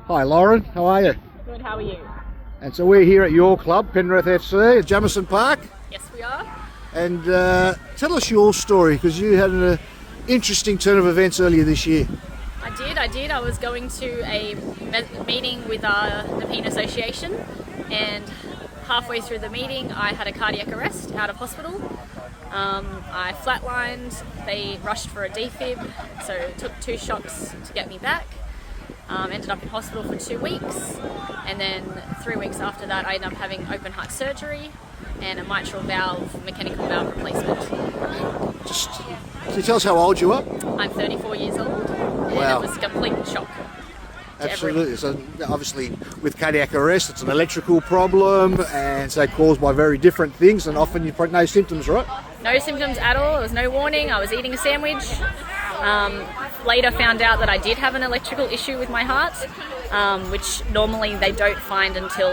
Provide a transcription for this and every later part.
Hi Lauren, how are you? Good, how are you? And so we're here at your club, Penrith FC, at Jamison Park. Yes, we are. And tell us your story, because you had an interesting turn of events earlier this year. I did. I was going to a meeting with the Pain Association, and halfway through the meeting I had a cardiac arrest out of hospital. I flatlined, they rushed for a defib, so it took 2 shocks to get me back. Ended up in hospital for 2 weeks, and then 3 weeks after that I ended up having open heart surgery and a mitral valve, mechanical valve replacement. Just, can you tell us how old you are? I'm 34 years old, Wow. and it was a complete shock. Absolutely. So obviously with cardiac arrest it's an electrical problem, and so caused by very different things, and often you've no symptoms, right? No symptoms at all, there was no warning, I was eating a sandwich. Later found out that I did have an electrical issue with my heart, which normally they don't find until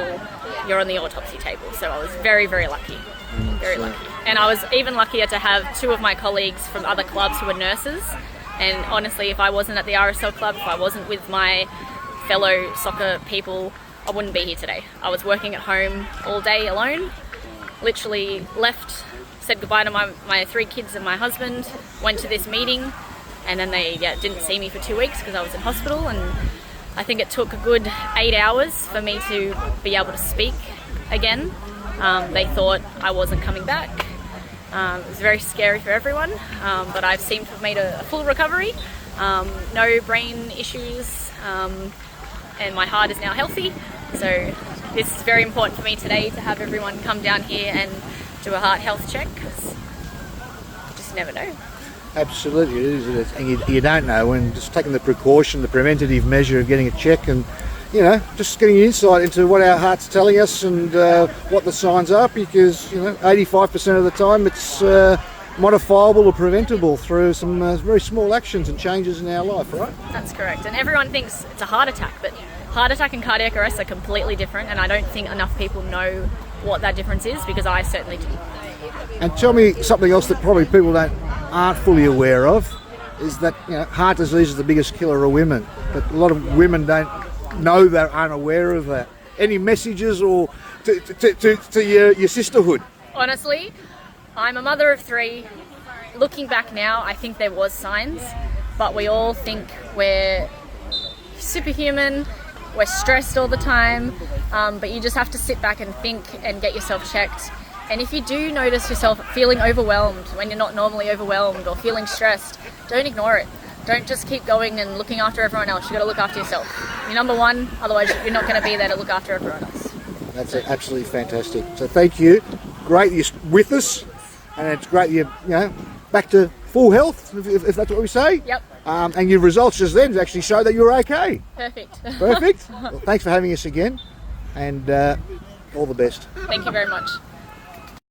you're on the autopsy table. So I was very, very lucky, very lucky. And I was even luckier to have 2 of my colleagues from other clubs who were nurses. And honestly, if I wasn't at the RSL club, if I wasn't with my fellow soccer people, I wouldn't be here today. I was working at home all day alone, literally left, said goodbye to my 3 kids and my husband, went to this meeting, and then they didn't see me for 2 weeks because I was in hospital. And I think it took a good 8 hours for me to be able to speak again. They thought I wasn't coming back. It was very scary for everyone, but I've seemed to have made a full recovery. No brain issues, and my heart is now healthy. So this is very important for me today to have everyone come down here and do a heart health check, because you just never know. Absolutely, it is. And you don't know, and just taking the precaution, the preventative measure of getting a check, and just getting insight into what our heart's telling us and what the signs are, because 85% of the time it's modifiable or preventable through some very small actions and changes in our life, right? That's correct. And everyone thinks it's a heart attack, but heart attack and cardiac arrest are completely different, and I don't think enough people know what that difference is, because I certainly didn't. And tell me something else that probably people aren't fully aware of, is that heart disease is the biggest killer of women, but a lot of women don't know, they aren't aware of that. Any messages or to your sisterhood? Honestly, I'm a mother of 3. Looking back now, I think there was signs, but we all think we're superhuman, we're stressed all the time, but you just have to sit back and think and get yourself checked. And if you do notice yourself feeling overwhelmed when you're not normally overwhelmed, or feeling stressed, don't ignore it. Don't just keep going and looking after everyone else. You've got to look after yourself. You're number one, otherwise you're not going to be there to look after everyone else. That's absolutely fantastic. So thank you. Great you're with us, and it's great you're back to full health, if that's what we say. Yep. And your results just then actually show that you're okay. Perfect. Perfect. Well, thanks for having us again, and all the best. Thank you very much.